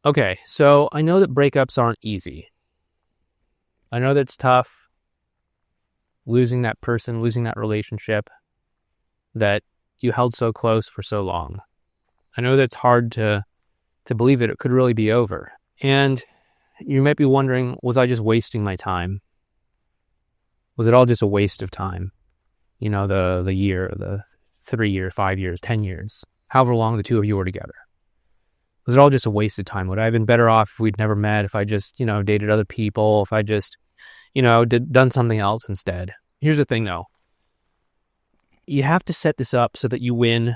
Okay, so I know that breakups aren't easy. I know that it's tough losing that person, losing that relationship that you held so close for so long. I know that it's hard to believe that it could really be over. And you might be wondering, was I just wasting my time? Was it all just a waste of time? You know, the year, the 3 years, 5 years, 10 years, however long the two of you were together. Was it all just a waste of time? Would I have been better off if we'd never met, if I just, dated other people, if I just, done something else instead? Here's the thing, though. You have to set this up so that you win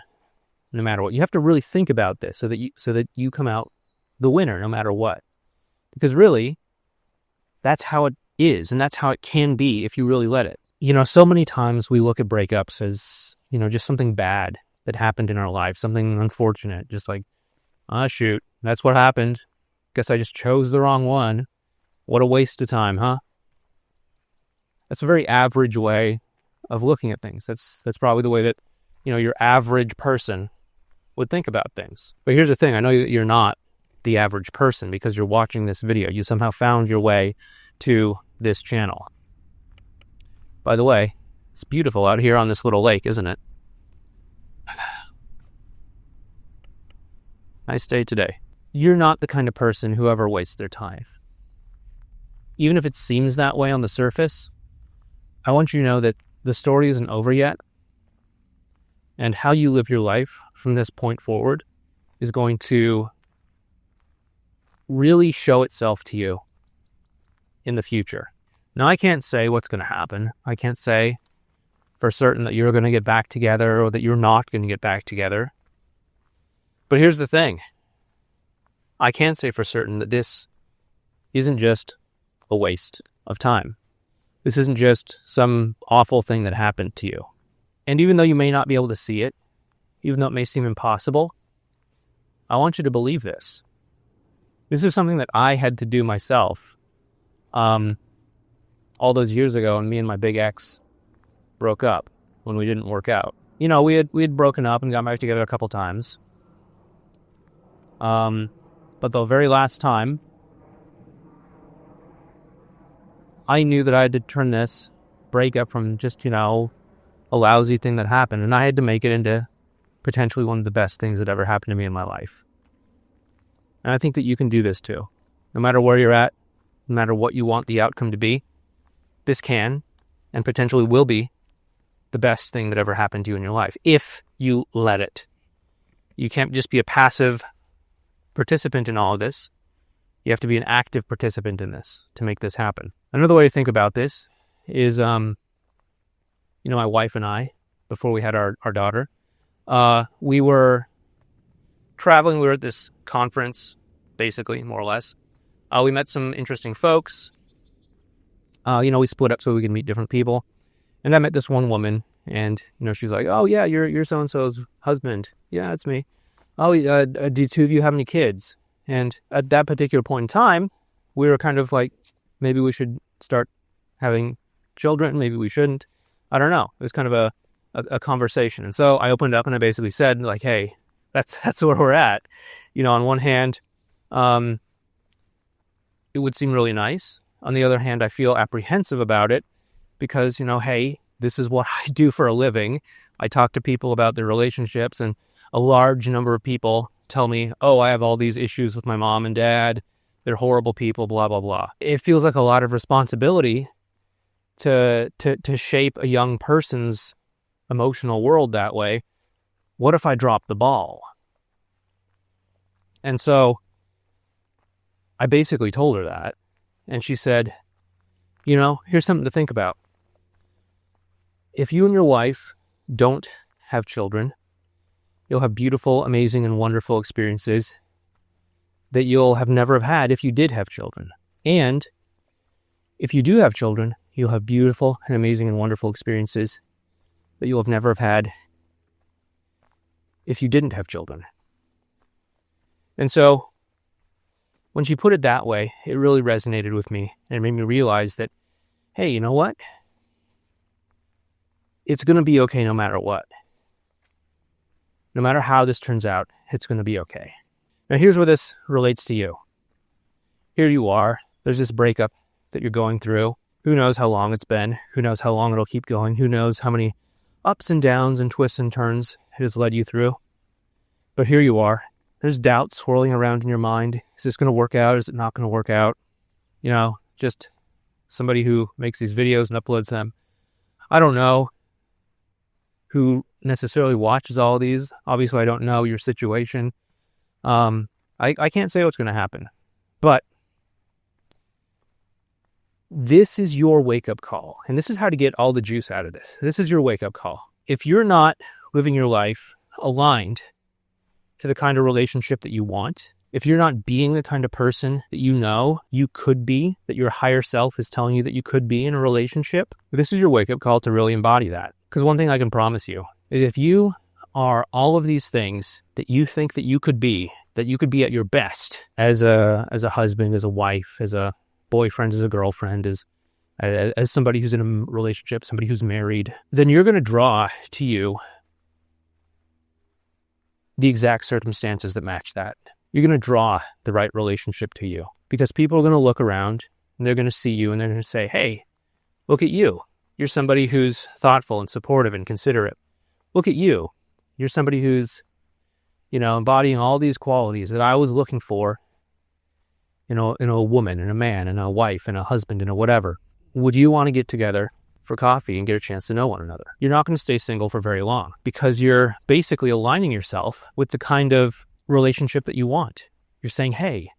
no matter what. You have to really think about this so that you come out the winner no matter what. Because really, that's how it is, and that's how it can be if you really let it. So many times we look at breakups as, just something bad that happened in our life, something unfortunate, just like, shoot, that's what happened. Guess I just chose the wrong one. What a waste of time, huh? That's a very average way of looking at things. That's probably the way that, your average person would think about things. But here's the thing. I know that you're not the average person because you're watching this video. You somehow found your way to this channel. By the way, it's beautiful out here on this little lake, isn't it? Nice day today. You're not the kind of person who ever wastes their time. Even if it seems that way on the surface, I want you to know that the story isn't over yet. And how you live your life from this point forward is going to really show itself to you in the future. Now, I can't say what's going to happen. I can't say for certain that you're going to get back together or that you're not going to get back together. But here's the thing. I can say for certain that this isn't just a waste of time. This isn't just some awful thing that happened to you. And even though you may not be able to see it, even though it may seem impossible, I want you to believe this. This is something that I had to do myself all those years ago when me and my big ex broke up, when we didn't work out. We had broken up and got back together a couple times. But the very last time, I knew that I had to turn this breakup from just, a lousy thing that happened, and I had to make it into potentially one of the best things that ever happened to me in my life. And I think that you can do this too. No matter where you're at, no matter what you want the outcome to be, this can and potentially will be the best thing that ever happened to you in your life, if you let it. You can't just be a passive participant in all of this. You have to be an active participant in this to make this happen. Another way to think about this is, my wife and I, before we had our daughter, we were traveling. We were at this conference, basically, more or less. We met some interesting folks. We split up so we could meet different people. And I met this one woman, and, she's like, oh, yeah, you're so-and-so's husband. Yeah, it's me. Oh, do two of you have any kids? And at that particular point in time, we were kind of like, maybe we should start having children. Maybe we shouldn't. I don't know. It was kind of a conversation. And so I opened up and I basically said, like, hey, that's where we're at. On one hand, it would seem really nice. On the other hand, I feel apprehensive about it because, hey, this is what I do for a living. I talk to people about their relationships, and a large number of people tell me, oh, I have all these issues with my mom and dad. They're horrible people, blah, blah, blah. It feels like a lot of responsibility to shape a young person's emotional world that way. What if I drop the ball? And so I basically told her that. And she said, here's something to think about. If you and your wife don't have children, you'll have beautiful, amazing, and wonderful experiences that you'll have never have had if you did have children. And if you do have children, you'll have beautiful and amazing and wonderful experiences that you'll have never have had if you didn't have children. And so when she put it that way, it really resonated with me, and it made me realize that, hey, you know what? It's going to be okay no matter what. No matter how this turns out, it's going to be okay. Now here's where this relates to you. Here you are. There's this breakup that you're going through. Who knows how long it's been? Who knows how long it'll keep going? Who knows how many ups and downs and twists and turns it has led you through? But here you are. There's doubt swirling around in your mind. Is this going to work out? Is it not going to work out? Just somebody who makes these videos and uploads them. I don't know who necessarily watches all of these. Obviously, I don't know your situation. I can't say what's going to happen. But this is your wake-up call. And this is how to get all the juice out of this. This is your wake-up call. If you're not living your life aligned to the kind of relationship that you want, if you're not being the kind of person that you know you could be, that your higher self is telling you that you could be in a relationship, this is your wake-up call to really embody that. Because one thing I can promise you is if you are all of these things that you think that you could be at your best as a husband, as a wife, as a boyfriend, as a girlfriend, as somebody who's in a relationship, somebody who's married, then you're going to draw to you the exact circumstances that match that. You're going to draw the right relationship to you because people are going to look around and they're going to see you and they're going to say, hey, look at you. You're somebody who's thoughtful and supportive and considerate. Look at you. You're somebody who's, embodying all these qualities that I was looking for in a woman and a man and a wife and a husband and a whatever. Would you want to get together for coffee and get a chance to know one another? You're not going to stay single for very long because you're basically aligning yourself with the kind of relationship that you want. You're saying, hey,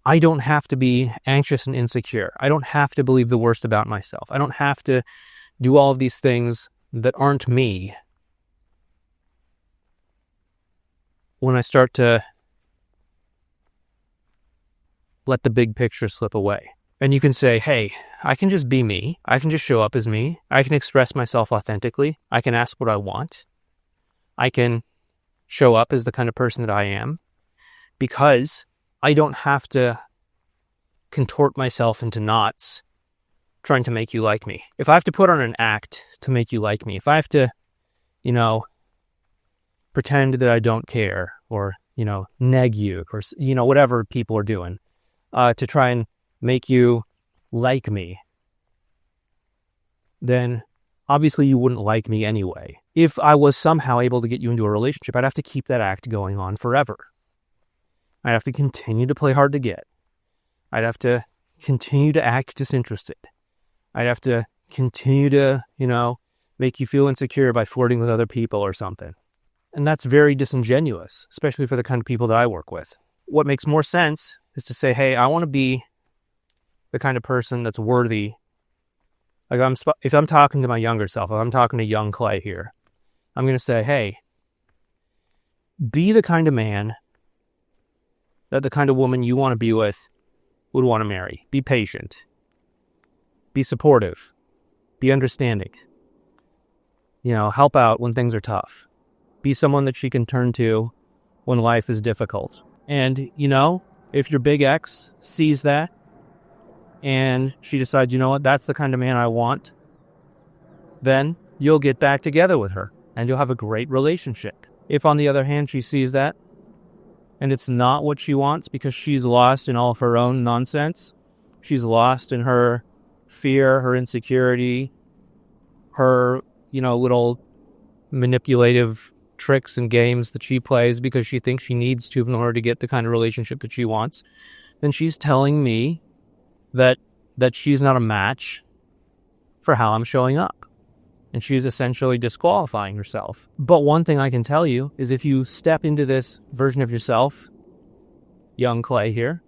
I don't have to be anxious and insecure. I don't have to believe the worst about myself. I don't have to do all of these things that aren't me when I start to let the big picture slip away. And you can say, hey, I can just be me. I can just show up as me. I can express myself authentically. I can ask what I want. I can show up as the kind of person that I am because I don't have to contort myself into knots trying to make you like me. If I have to put on an act to make you like me, if I have to, pretend that I don't care or, neg you or, whatever people are doing to try and make you like me, then obviously you wouldn't like me anyway. If I was somehow able to get you into a relationship, I'd have to keep that act going on forever. I'd have to continue to play hard to get. I'd have to continue to act disinterested. I'd have to continue to, make you feel insecure by flirting with other people or something. And that's very disingenuous, especially for the kind of people that I work with. What makes more sense is to say, hey, I want to be the kind of person that's worthy. Like if I'm talking to my younger self, if I'm talking to young Clay here, I'm going to say, hey, be the kind of man that the kind of woman you want to be with would want to marry. Be patient. Be supportive. Be understanding. Help out when things are tough. Be someone that she can turn to when life is difficult. And, if your big ex sees that and she decides, that's the kind of man I want, then you'll get back together with her and you'll have a great relationship. If, on the other hand, she sees that and it's not what she wants because she's lost in all of her own nonsense, she's lost in her fear, her insecurity, her, little manipulative tricks and games that she plays because she thinks she needs to in order to get the kind of relationship that she wants, then she's telling me that she's not a match for how I'm showing up. And she's essentially disqualifying herself. But one thing I can tell you is if you step into this version of yourself, young Clay here,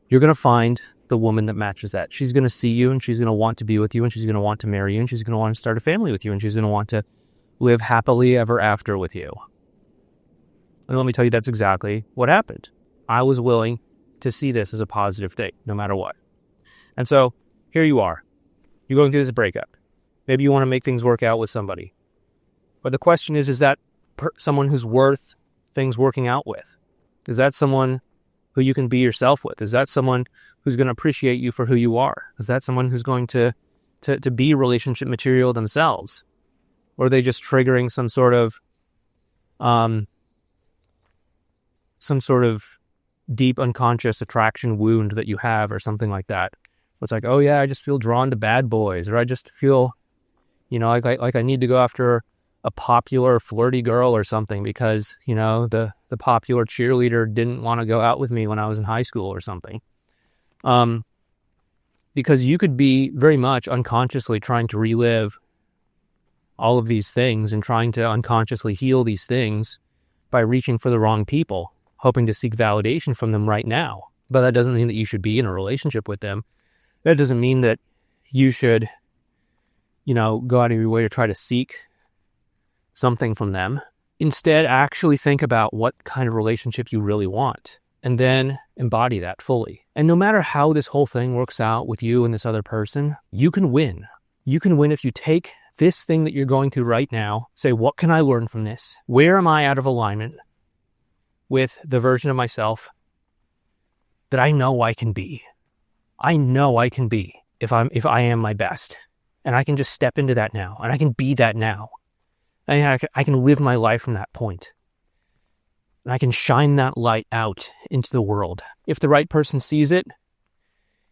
you're going to find the woman that matches that. She's going to see you and she's going to want to be with you and she's going to want to marry you and she's going to want to start a family with you and she's going to want to live happily ever after with you. And let me tell you, that's exactly what happened. I was willing to see this as a positive thing, no matter what. And so here you are. You're going through this breakup. Maybe you want to make things work out with somebody. But the question is that someone who's worth things working out with? Is that someone who you can be yourself with? Is that someone who's going to appreciate you for who you are? Is that someone who's going to be relationship material themselves? Or are they just triggering some sort of some sort of deep unconscious attraction wound that you have or something like that. It's like, oh yeah, I just feel drawn to bad boys, or I just feel, like I need to go after a popular flirty girl or something because, the popular cheerleader didn't want to go out with me when I was in high school or something. Because you could be very much unconsciously trying to relive all of these things and trying to unconsciously heal these things by reaching for the wrong people, hoping to seek validation from them right now. But that doesn't mean that you should be in a relationship with them. That doesn't mean that you should, go out of your way to try to seek something from them. Instead, actually think about what kind of relationship you really want and then embody that fully. And no matter how this whole thing works out with you and this other person, you can win. You can win if you take this thing that you're going through right now, say, what can I learn from this? Where am I out of alignment with the version of myself that I know I can be? I know I can be if I am my best. And I can just step into that now. And I can be that now. And I can live my life from that point. And I can shine that light out into the world. If the right person sees it,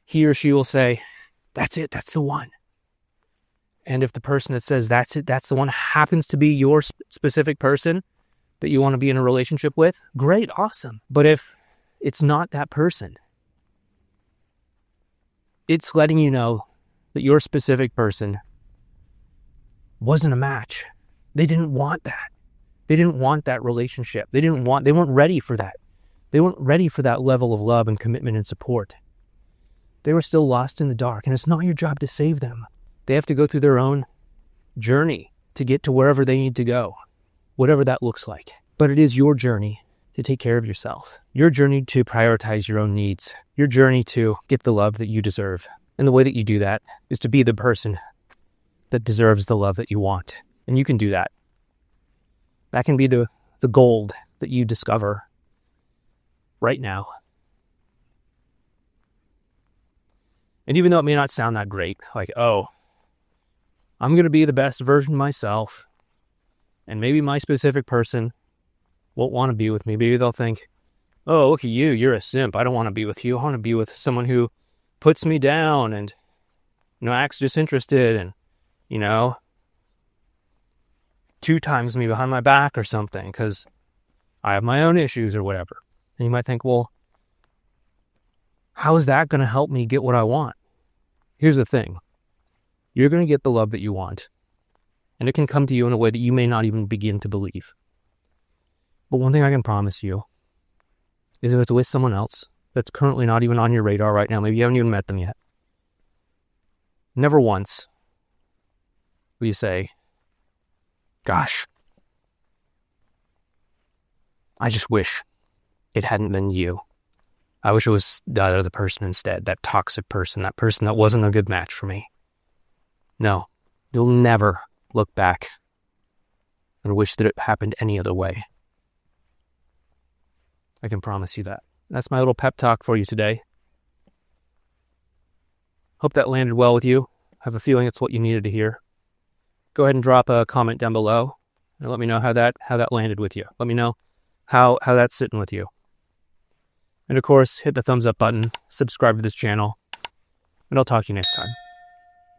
he or she will say, that's it, that's the one. And if the person that says that's it, that's the one, happens to be your specific person that you want to be in a relationship with, great, awesome. But if it's not that person, it's letting you know that your specific person wasn't a match. They didn't want that. They didn't want that relationship. They weren't ready for that. They weren't ready for that level of love and commitment and support. They were still lost in the dark, and it's not your job to save them. They have to go through their own journey to get to wherever they need to go, whatever that looks like. But it is your journey to take care of yourself, your journey to prioritize your own needs, your journey to get the love that you deserve. And the way that you do that is to be the person that deserves the love that you want. And you can do that. That can be the gold that you discover right now. And even though it may not sound that great, like, oh, I'm going to be the best version of myself, and maybe my specific person won't want to be with me. Maybe they'll think, oh, look at you, you're a simp. I don't want to be with you. I want to be with someone who puts me down and, acts disinterested and, 2 times me behind my back or something because I have my own issues or whatever. And you might think, well, how is that going to help me get what I want? Here's the thing. You're going to get the love that you want. And it can come to you in a way that you may not even begin to believe. But one thing I can promise you is if it's with someone else that's currently not even on your radar right now, maybe you haven't even met them yet, never once will you say, gosh, I just wish it hadn't been you. I wish it was the other person instead, that toxic person, that person that wasn't a good match for me. No, you'll never look back and wish that it happened any other way. I can promise you that. That's my little pep talk for you today. Hope that landed well with you. I have a feeling it's what you needed to hear. Go ahead and drop a comment down below and let me know how that landed with you. Let me know how that's sitting with you. And of course, hit the thumbs up button, subscribe to this channel, and I'll talk to you next time.